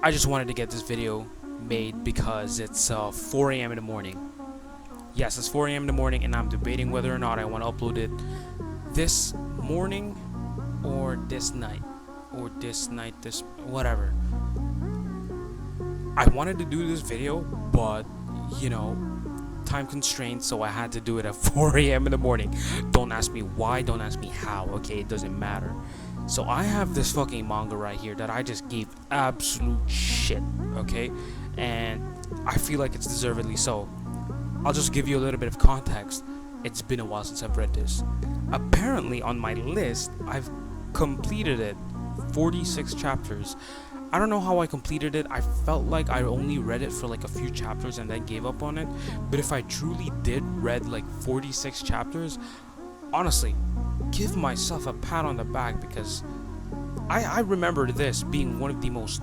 I just wanted to get this video made because it's 4 a.m. in the morning. Yes, it's 4 a.m. in the morning, and I'm debating whether or not I want to upload it this morning or this night, this whatever. I wanted to do this video, but you know, time constraints, so I had to do it at 4 a.m. in the morning. Don't ask me why, don't ask me how, okay? It doesn't matter. So I have this fucking manga right here that I just gave absolute shit, okay? And I feel like it's deservedly so. I'll just give you a little bit of context. It's been a while since I've read this. Apparently on my list, I've completed it, 46 chapters. I don't know how I completed it. I felt like I only read it for like a few chapters and then gave up on it. But if I truly did read like 46 chapters, honestly, give myself a pat on the back, because I remember this being one of the most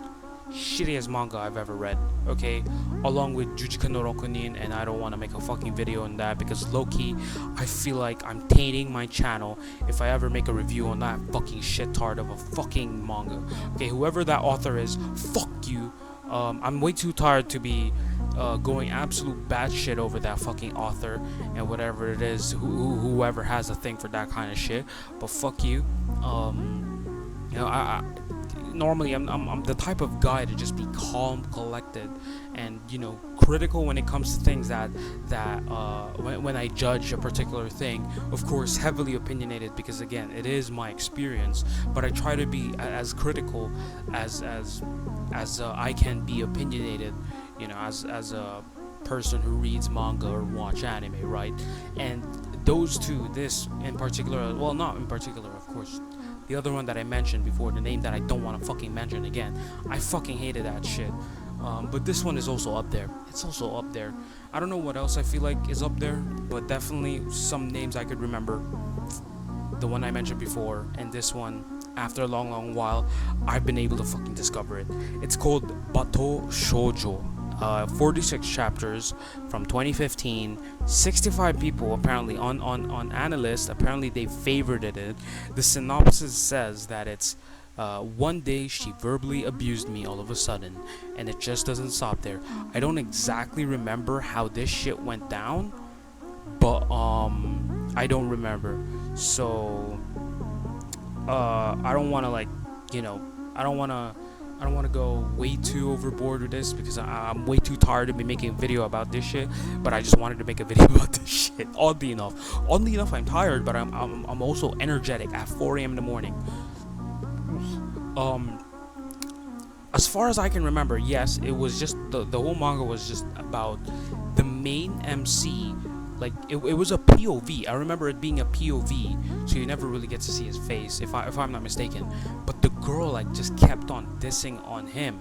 shittiest manga I've ever read, okay, along with Jujutsu no Rokunin, and I don't want to make a fucking video on that because low-key I feel like I'm tainting my channel if I ever make a review on that fucking shit-tard of a fucking manga. Okay, whoever that author is, fuck you. I'm way too tired to be going absolute bad shit over that fucking author and whatever it is, whoever has a thing for that kind of shit. But fuck you. You know, I normally I'm the type of guy to just be calm, collected, and you know, critical when it comes to things that when I judge a particular thing. Of course, heavily opinionated, because again, it is my experience. But I try to be as critical as I can be opinionated. You know, as a person who reads manga or watch anime, right? And those two, this in particular, well, not in particular, of course. The other one that I mentioned before, the name that I don't want to fucking mention again, I fucking hated that shit. But this one is also up there. It's also up there. I don't know what else I feel like is up there, but definitely some names I could remember. The one I mentioned before, and this one, after a long while, I've been able to fucking discover it. It's called Bato Shoujo. 46 chapters from 2015. 65 people apparently on Analyst. Apparently they favorited it. The synopsis says that it's one day she verbally abused me all of a sudden, and it just doesn't stop there. I don't exactly remember how this shit went down, but I don't remember. So I don't want to, like, you know, I don't want to go way too overboard with this, because I'm way too tired to be making a video about this shit. But I just wanted to make a video about this shit. Oddly enough, I'm tired, but I'm also energetic at 4 a.m. in the morning. As far as I can remember, yes, it was just the whole manga was just about the main MC. Like it was a POV. I remember it being a POV, so you never really get to see his face, if I'm not mistaken. But the girl like just kept on dissing on him,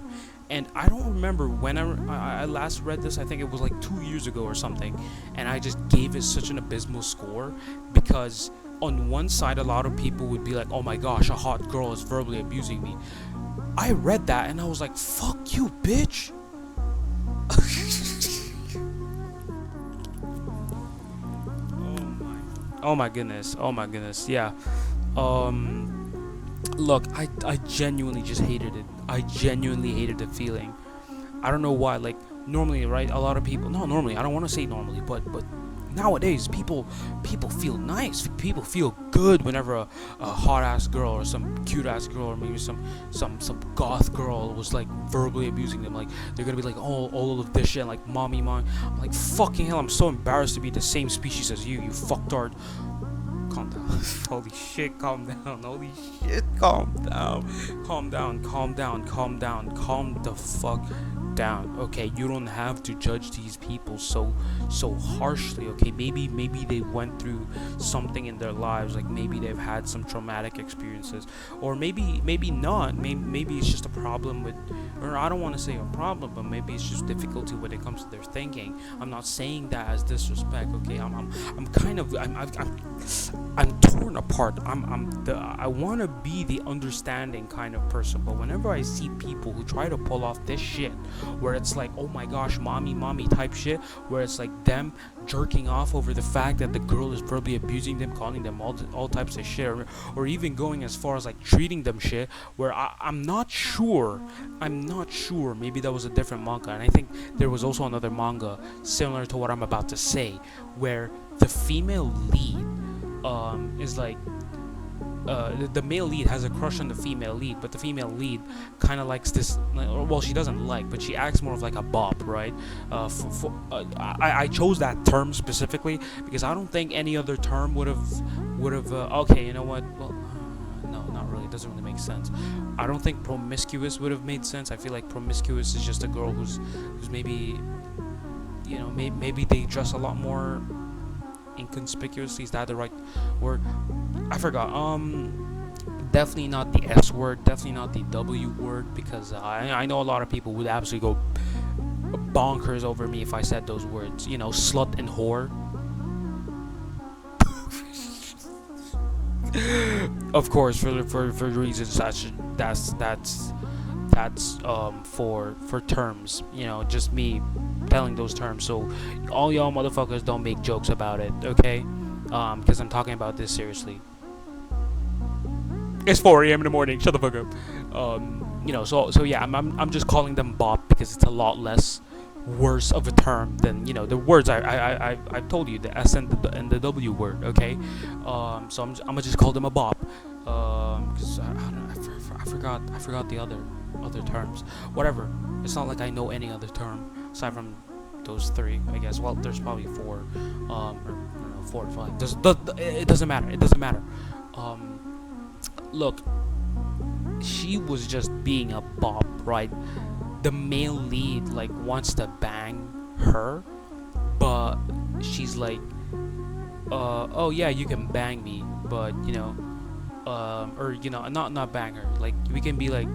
and I don't remember when I last read this. I think it was like 2 years ago or something, and I just gave it such an abysmal score, because on one side a lot of people would be like, oh my gosh, a hot girl is verbally abusing me. I read that and I was like, fuck you, bitch. Oh my goodness, yeah. Look, I genuinely just hated it. I genuinely hated the feeling. I don't know why. Like, normally, right, a lot of people, not normally, I don't want to say normally, but nowadays, people feel nice. People feel good whenever a hot ass girl or some cute ass girl or maybe some goth girl was like verbally abusing them. Like, they're gonna be like, all of this shit, like mommy. I'm like, fucking hell, I'm so embarrassed to be the same species as you fucktard. Calm down. Holy shit, calm down. Holy shit, calm down. Calm the fuck down. Okay, you don't have to judge these people so harshly. Okay, maybe they went through something in their lives, like maybe they've had some traumatic experiences, or maybe not. Maybe it's just a problem with, or I don't want to say a problem, but maybe it's just difficulty when it comes to their thinking. I'm not saying that as disrespect. Okay, I'm torn apart. I want to be the understanding kind of person, but whenever I see people who try to pull off this shit where it's like, oh my gosh, mommy type shit, where it's like them jerking off over the fact that the girl is probably abusing them, calling them all types of shit, or even going as far as like treating them shit, where I'm not sure, maybe that was a different manga, and I think there was also another manga similar to what I'm about to say, where the female lead is like the male lead has a crush on the female lead, but the female lead kind of likes this. Well, she doesn't like, but she acts more of like a bop, right? I chose that term specifically because I don't think any other term would have. Okay, you know what? Well, no, not really. It doesn't really make sense. I don't think promiscuous would have made sense. I feel like promiscuous is just a girl who's maybe, maybe they dress a lot more inconspicuously. Is that the right word? I forgot. Definitely not the S word. Definitely not the W word, because I know a lot of people would absolutely go bonkers over me if I said those words. Slut and whore. Of course, for reasons that's for terms. Just me telling those terms. So all y'all motherfuckers don't make jokes about it, okay? Because I'm talking about this seriously. It's 4 a.m. in the morning. Shut the fuck up. So yeah, I'm just calling them bop because it's a lot less worse of a term than the words I've told you, the S and the W word. Okay, so I'm gonna just call them a bop. Because I forgot the other terms. Whatever. It's not like I know any other term aside from those three, I guess. Well, there's probably four, or I don't know, 4 or 5. It doesn't matter. It doesn't matter. Look, she was just being a bop, right? The male lead like wants to bang her, but she's like, oh yeah, you can bang me, but or not bang her. Like we can be like,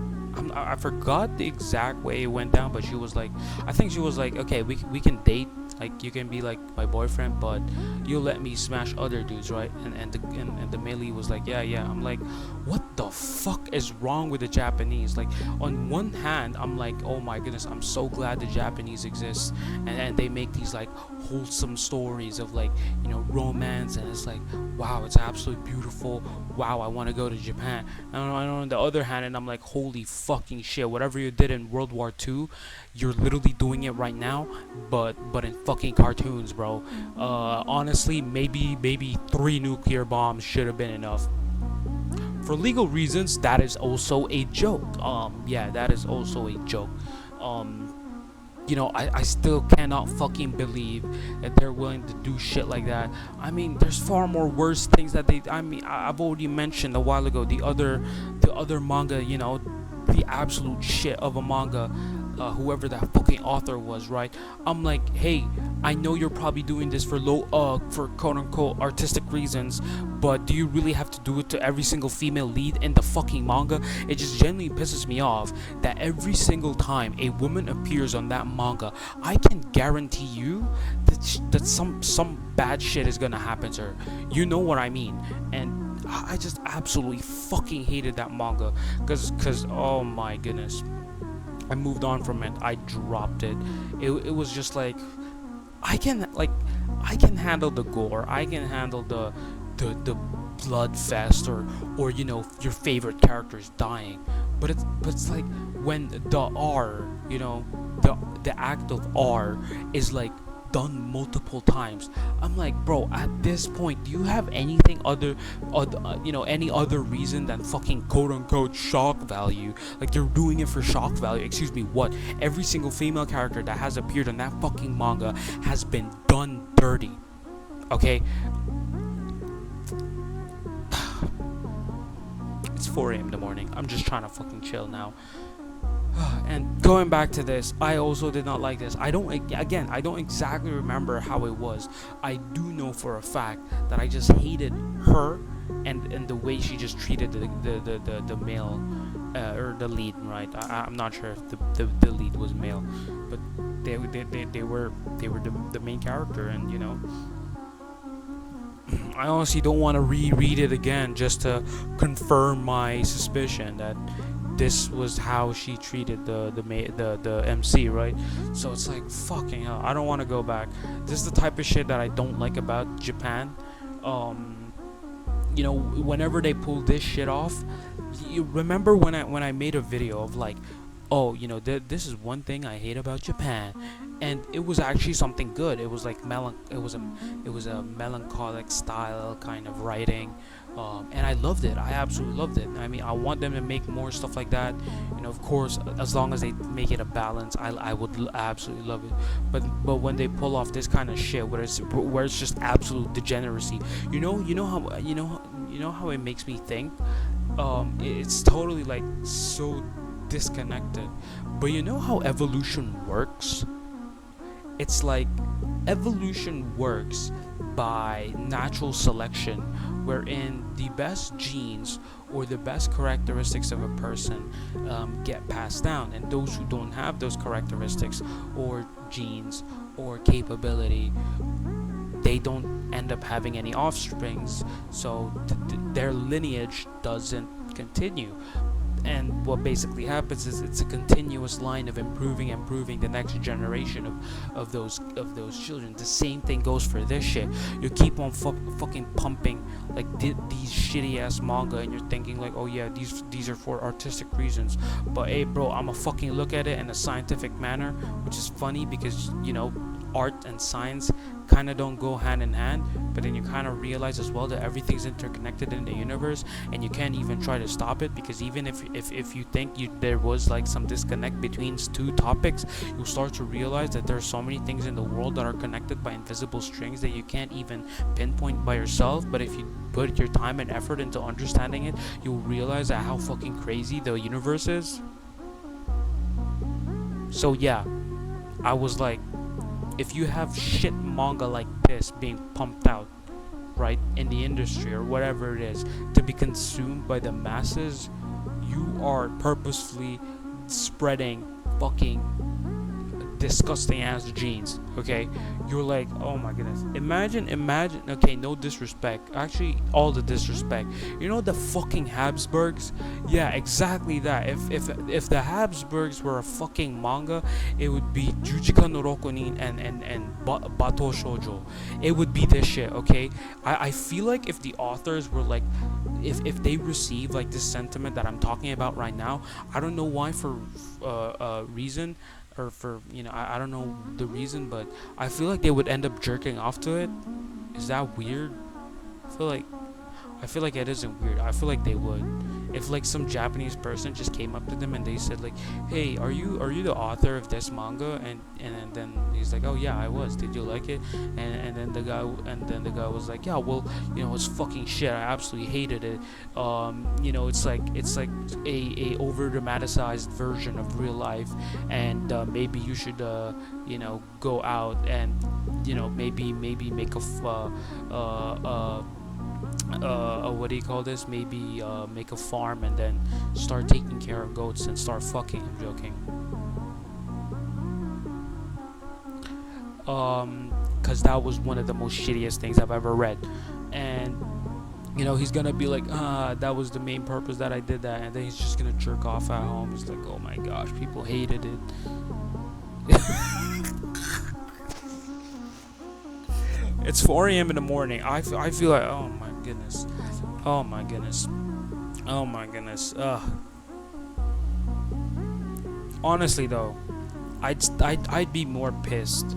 I forgot the exact way it went down, but I think she was like, okay, we can date. Like you can be like my boyfriend, but you'll let me smash other dudes, right? And the melee was like, yeah. I'm like, what the fuck is wrong with the Japanese? Like on one hand, I'm like, oh my goodness, I'm so glad the Japanese exist, and they make these like wholesome stories of like romance, and it's like, wow, it's absolutely beautiful. Wow, I want to go to Japan. And on the other hand, and I'm like, holy fucking shit, whatever you did in World War II, you're literally doing it right now, but in fucking cartoons, bro. Honestly, maybe 3 nuclear bombs should have been enough. For legal reasons, that is also a joke. Yeah, that is also a joke. I still cannot fucking believe that they're willing to do shit like that. I mean, there's far more worse things that I've already mentioned a while ago. The other manga, the absolute shit of a manga. Whoever that fucking author was, right? I'm like, hey, I know you're probably doing this for quote unquote artistic reasons, but do you really have to do it to every single female lead in the fucking manga? It just genuinely pisses me off that every single time a woman appears on that manga, I can guarantee you that some bad shit is gonna happen to her. You know what I mean? And I just absolutely fucking hated that manga, cause oh my goodness. I moved on from it. I dropped it. It was just like, I can handle the gore. I can handle the blood fest or your favorite characters dying. But it's like when the R, the act of R is like done multiple times. I'm like, bro, at this point, do you have anything any other reason than fucking quote unquote shock value? Like you're doing it for shock value. Excuse me, what? Every single female character that has appeared on that fucking manga has been done dirty. Okay? It's 4 a.m. in the morning. I'm just trying to fucking chill now. And going back to this, I also did not like this. I don't exactly remember how it was. I do know for a fact that I just hated her and the way she just treated the male or the lead, right? I'm not sure if the lead was male, but they were the main character, and I honestly don't want to reread it again just to confirm my suspicion that this was how she treated the MC, right? So it's like fucking hell. I don't want to go back. This is the type of shit that I don't like about Japan. Um, whenever they pull this shit off, you remember when I made a video of like, oh, this is one thing I hate about Japan, and it was actually something good. It was like it was a melancholic style kind of writing, and I loved it. I absolutely loved it. I mean, I want them to make more stuff like that. Of course, as long as they make it a balance, I would absolutely love it. But when they pull off this kind of shit, where it's just absolute degeneracy, you know how it makes me think. It's totally like so disconnected. But you know how evolution works? It's like evolution works by natural selection, wherein the best genes or the best characteristics of a person get passed down, and those who don't have those characteristics or genes or capability, they don't end up having any offsprings, so their lineage doesn't continue. And what basically happens is it's a continuous line of improving the next generation of those children. The same thing goes for this shit. You keep on fucking pumping like these shitty ass manga, and you're thinking like, oh yeah, these are for artistic reasons. But hey bro, I'ma fucking look at it in a scientific manner, which is funny because art and science kind of don't go hand in hand, but then you kind of realize as well that everything's interconnected in the universe, and you can't even try to stop it, because even if you think there was like some disconnect between two topics, you'll start to realize that there are so many things in the world that are connected by invisible strings that you can't even pinpoint by yourself. But if you put your time and effort into understanding it, you'll realize that how fucking crazy the universe is. So yeah, I was like, if you have shit manga like this being pumped out, right, in the industry or whatever it is, to be consumed by the masses, you are purposefully spreading fucking disgusting ass genes. Okay, you're like, oh my goodness, imagine, okay, no disrespect, actually all the disrespect, the fucking Habsburgs. Yeah, exactly that. If the Habsburgs were a fucking manga, it would be Jujika no Rokunin and Bato Shoujo. It would be this shit. Okay, I feel like if the authors were like, if they receive like this sentiment that I'm talking about right now, I don't know why, for reason, or for I don't know the reason, but I feel like they would end up jerking off to it. Is that weird? I feel like it isn't weird. I feel like they would. If like some Japanese person just came up to them and they said like, "Hey, are you the author of this manga?" and then he's like, "Oh yeah, I was. Did you like it?" And then the guy was like, "Yeah, well, it's fucking shit. I absolutely hated it. It's like a over dramatized version of real life, and maybe you should go out and maybe make what do you call this? Maybe make a farm and then start taking care of goats and start fucking." I'm joking. Cause that was one of the most shittiest things I've ever read, and he's gonna be like, that was the main purpose that I did that, and then he's just gonna jerk off at home. He's like, oh my gosh, people hated it. It's 4 a.m. in the morning. I feel like, oh my goodness. Oh my goodness. Oh my goodness. Honestly though, I'd be more pissed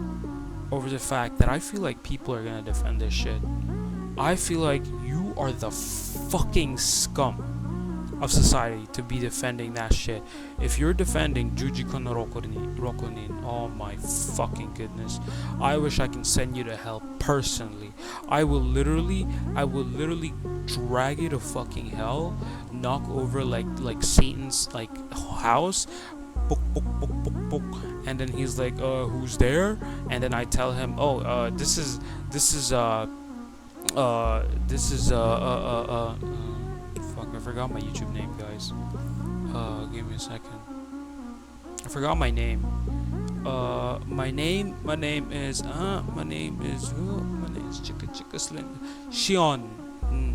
over the fact that I feel like people are gonna defend this shit. I feel like you are the fucking scum of society to be defending that shit. If you're defending Jujutsu no Rokunin, oh my fucking goodness, I wish I can send you to hell personally. I will literally drag you to fucking hell, knock over like Satan's like house, book, and then he's like, who's there? And then I tell him, oh, this is fuck, I forgot my YouTube name, guys. Give me a second. I forgot my name. My name is Chicka Sling Shion.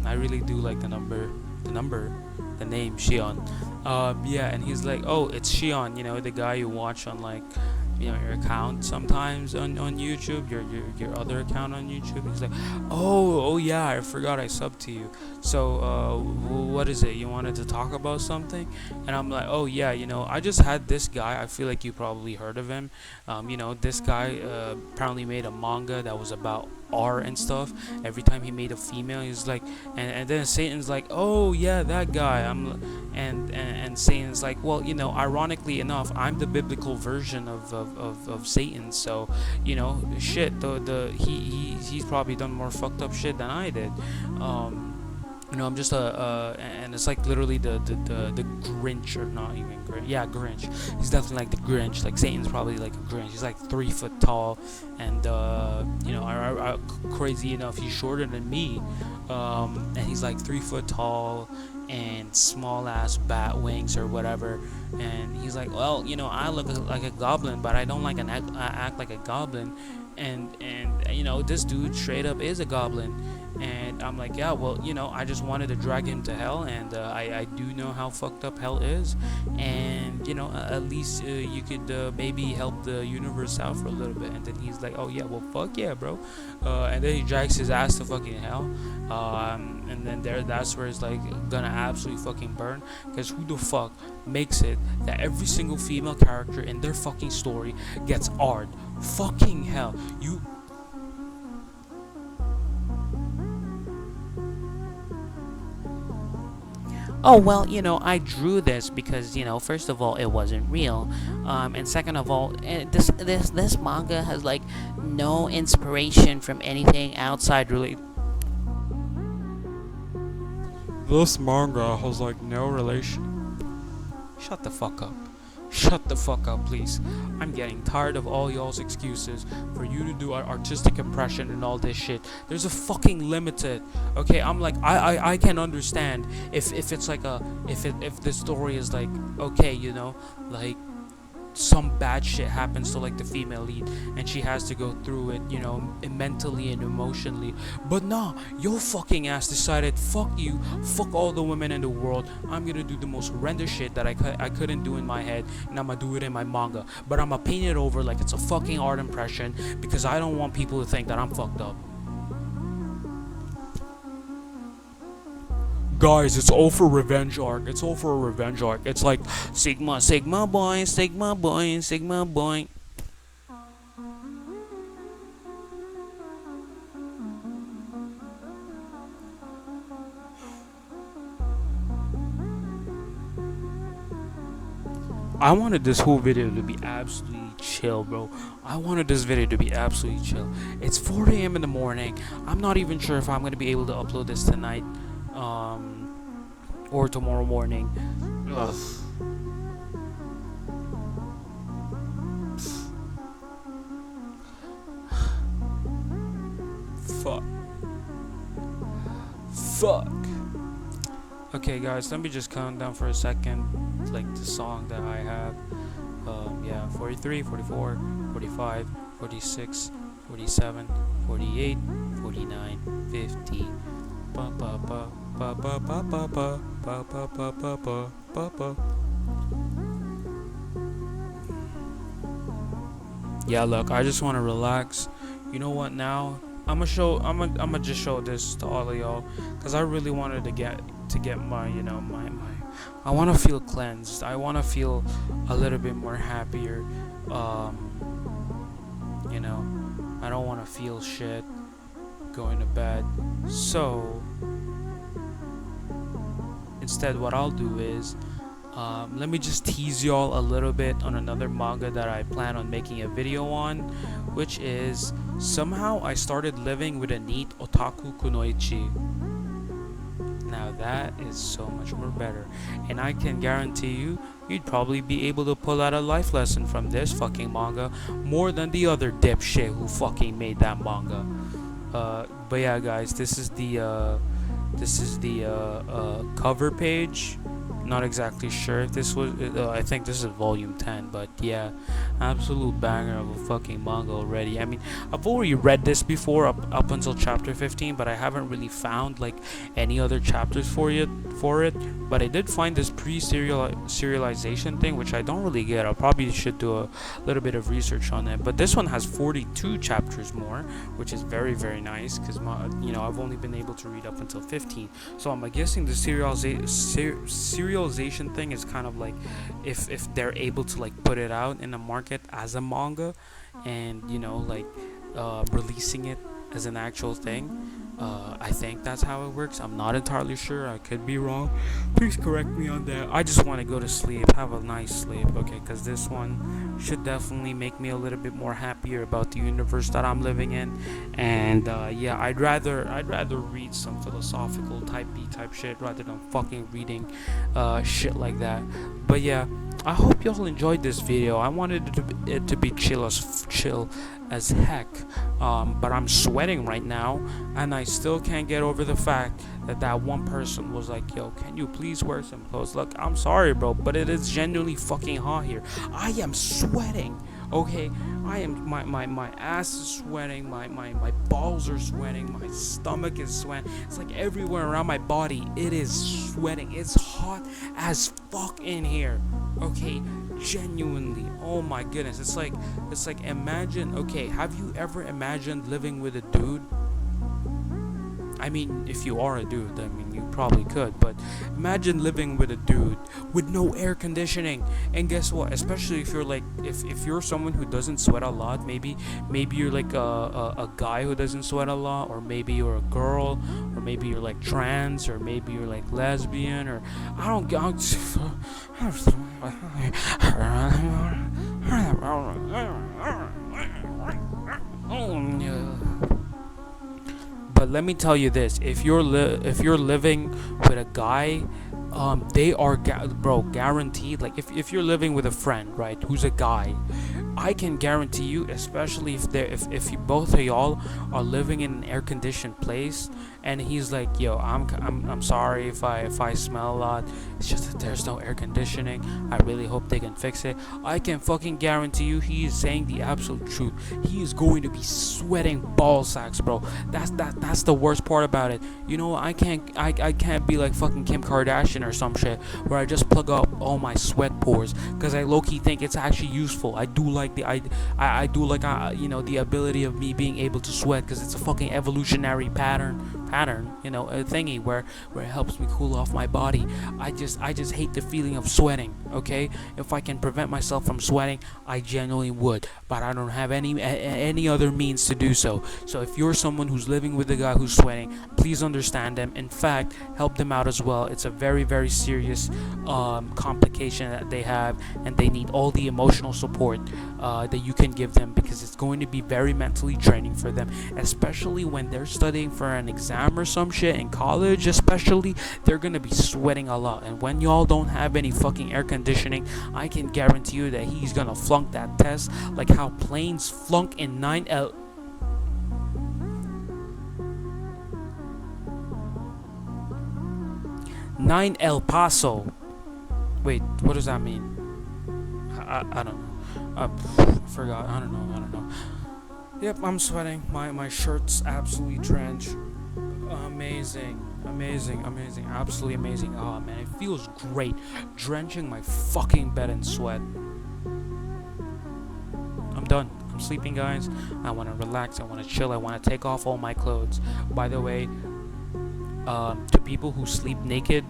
I really do like the name Shion. Yeah, and he's like, oh, it's Shion, the guy you watch on like, your account sometimes on YouTube, your other account on YouTube. He's like, oh yeah, I forgot I subbed to you. So what is it? You wanted to talk about something? And I'm like, oh yeah, I just had this guy. I feel like you probably heard of him. This guy apparently made a manga that was about R and stuff. Every time he made a female, he's like, and then Satan's like, oh yeah, that guy. And Satan's like, well, ironically enough, I'm the biblical version of Satan. So, shit, he's probably done more fucked up shit than I did. I'm just and it's like literally the Grinch, or not even Grinch. Yeah, Grinch. He's definitely like the Grinch. Like Satan's probably like a Grinch. He's like 3 foot tall, and crazy enough, he's shorter than me, and he's like 3 foot tall and small ass bat wings or whatever. And he's like, well, I look like a goblin, but I don't like I act like a goblin, and this dude straight up is a goblin. And I'm like, yeah, well, I just wanted to drag him to hell, and I do know how fucked up hell is, and at least you could maybe help the universe out for a little bit. And then he's like, oh yeah, well, fuck yeah, bro. And then he drags his ass to fucking hell, and then that's where it's like gonna absolutely fucking burn, because who the fuck makes it that every single female character in their fucking story gets R'd? Fucking hell, you. Oh, well, I drew this because, first of all, it wasn't real, and second of all, this manga has like no inspiration from anything outside really. This manga has like no relation. Shut the fuck up. Shut the fuck up, please. I'm getting tired of all y'all's excuses for you to do an artistic impression and all this shit. There's a fucking limit to it. Okay, I'm like, I can understand if it's like if the story is like, okay, like some bad shit happens to like the female lead and she has to go through it, mentally and emotionally. But nah, your fucking ass decided, fuck you, fuck all the women in the world. I'm gonna do the most horrendous shit that I couldn't do in my head, and I'm gonna do it in my manga. But I'm gonna paint it over like it's a fucking art impression because I don't want people to think that I'm fucked up. Guys, it's all for revenge arc. It's all for a revenge arc. It's like Sigma, Sigma boy, Sigma boy, Sigma boy. I wanted this whole video to be absolutely chill, bro. I wanted this video to be absolutely chill. It's 4 a.m. in the morning. I'm not even sure if I'm gonna be able to upload this tonight, or tomorrow morning. Ugh. Fuck. Fuck. Okay, guys, let me just count down for a second, like the song that I have. Yeah, 43, 44, 45, 46, 47, 48, 49, 50. Ba ba ba ba ba ba ba ba ba ba ba ba ba ba. Yeah, look, I just want to relax. You know what? Now I'm gonna just show this to all of y'all, cause I really wanted to get my my I want to feel cleansed. I want to feel a little bit more happier. I don't want to feel shit going to bed. So instead, what I'll do is, let me just tease y'all a little bit on another manga that I plan on making a video on, which is Somehow I Started Living with a Neat Otaku Kunoichi. Now that is so much more better, and I can guarantee you'd probably be able to pull out a life lesson from this fucking manga more than the other dipshit who fucking made that manga. But yeah, guys, this is the cover page. Not exactly sure if this was. I think this is volume 10, but yeah, absolute banger of a fucking manga already. I mean, I've already read this before up until chapter 15, but I haven't really found like any other chapters for it. But I did find this serialization thing, which I don't really get. I probably should do a little bit of research on it. But this one has 42 chapters more, which is very nice because I've only been able to read up until 15. So I'm guessing the serialization thing is kind of like if they're able to like put it out in the market as a manga, and releasing it as an actual thing. I think that's how it works. I'm not entirely sure. I could be wrong. Please correct me on that. I just want to go to sleep, have a nice sleep, okay? Because this one should definitely make me a little bit more happier about the universe that I'm living in. And yeah, I'd rather read some philosophical type shit rather than fucking reading shit like that. But yeah, I hope y'all enjoyed this video. I wanted it to be chill as heck, but I'm sweating right now, and I still can't get over the fact that one person was like, yo, can you please wear some clothes? Look, I'm sorry, bro, but it is genuinely fucking hot here. I am sweating, okay? I am, my ass is sweating, my balls are sweating, my stomach is sweating. It's like everywhere around my body it is sweating. It's hot as fuck in here, okay? Genuinely, oh my goodness. It's like imagine, okay, have you ever imagined living with a dude? I mean, if you are a dude, I mean, you probably could, but imagine living with a dude with no air conditioning. And guess what? Especially if you're like, if you're someone who doesn't sweat a lot, maybe you're like a guy who doesn't sweat a lot, or maybe you're a girl, or maybe you're like trans, or maybe you're like lesbian, or I don't but let me tell you this: if you're living with a guy, they are guaranteed. Like if you're living with a friend, right, who's a guy, I can guarantee you, especially if you, both of y'all are living in an air conditioned place, and he's like, yo, I'm sorry if I smell a lot. It's just that there's no air conditioning. I really hope they can fix it. I can fucking guarantee you, he is saying the absolute truth. He is going to be sweating ball sacks, bro. That's the worst part about it. You know, I can't be like fucking Kim Kardashian or some shit where I just plug up all my sweat pores, because I low-key think it's actually useful. I do like I do like the ability of me being able to sweat, because it's a fucking evolutionary pattern, a thingy where it helps me cool off my body. I just hate the feeling of sweating, okay? If I can prevent myself from sweating, I genuinely would, but I don't have any other means to do so. So if you're someone who's living with a guy who's sweating, please understand them. In fact, help them out as well. It's a very serious complication that they have, and they need all the emotional support that you can give them, because it's going to be very mentally draining for them, especially when they're studying for an exam or some shit in college. Especially, they're gonna be sweating a lot, and when y'all don't have any fucking air conditioning, I can guarantee you that he's gonna flunk that test like how planes flunk in 9L. 9 El Paso. Wait, what does that mean? I don't know. I forgot. I don't know. Yep, I'm sweating. My shirt's absolutely drenched. Amazing. Absolutely amazing. Oh man, it feels great drenching my fucking bed in sweat. I'm done. I'm sleeping, guys. I want to relax. I want to chill. I want to take off all my clothes. By the way, to people who sleep naked,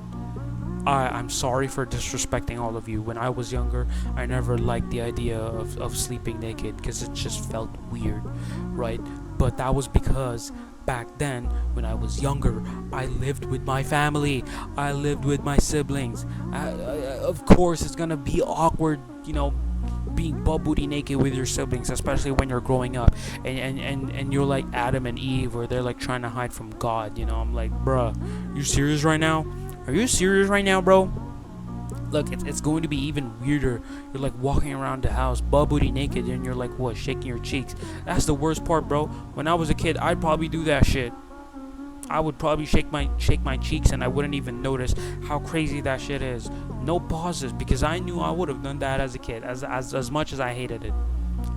I'm sorry for disrespecting all of you. When I was younger, I never liked the idea of sleeping naked, because it just felt weird, right? But that was because back then, when I was younger, I lived with my family. I lived with my siblings. Of course, it's gonna be awkward, being butt booty naked with your siblings, especially when you're growing up, and you're like Adam and Eve, where they're like trying to hide from God. I'm like, bruh, you serious right now? Are you serious right now, bro? Look, it's going to be even weirder. You're like walking around the house butt booty naked, and you're like, what, shaking your cheeks. That's the worst part, bro. When I was a kid, I'd probably do that shit. I would probably shake my cheeks and I wouldn't even notice how crazy that shit is. No pauses, because I knew I would have done that as a kid, as much as I hated it.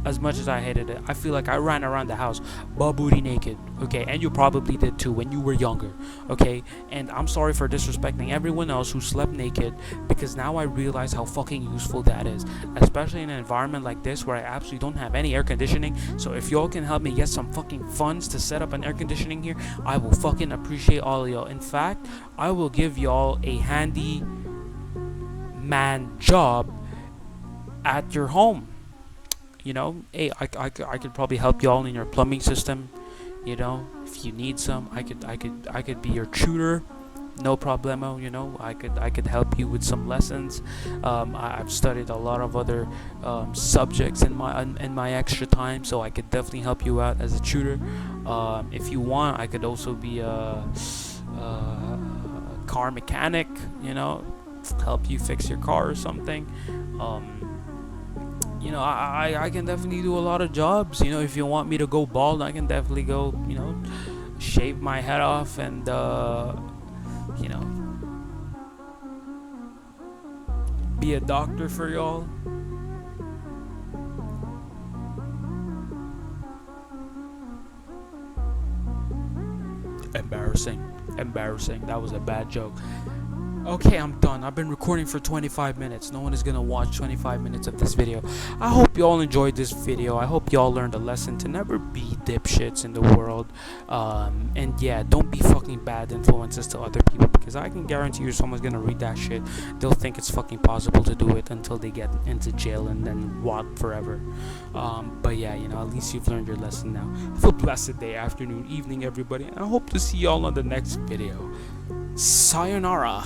As much as I hated it, I feel like I ran around the house butt booty naked, okay? And you probably did too when you were younger, okay? And I'm sorry for disrespecting everyone else who slept naked, because now I realize how fucking useful that is, especially in an environment like this where I absolutely don't have any air conditioning. So if y'all can help me get some fucking funds to set up an air conditioning here, I will fucking appreciate all of y'all. In fact, I will give y'all a handy man job at your home. Hey, I could probably help y'all in your plumbing system. If you need some, I could be your tutor, no problemo. I could help you with some lessons. I've studied a lot of other subjects in my extra time, so I could definitely help you out as a tutor. If you want, I could also be a car mechanic. Help you fix your car or something. I can definitely do a lot of jobs. If you want me to go bald, I can definitely go, shave my head off and, you know, be a doctor for y'all. Embarrassing. That was a bad joke. Okay, I'm done. I've been recording for 25 minutes. No one is gonna watch 25 minutes of this video. I hope y'all enjoyed this video. I hope y'all learned a lesson to never be dipshits in the world. And yeah, don't be fucking bad influences to other people, because I can guarantee you someone's gonna read that shit. They'll think it's fucking possible to do it until they get into jail and then rot forever. But yeah, at least you've learned your lesson now. Have a blessed day, afternoon, evening, everybody. And I hope to see y'all on the next video. Sayonara.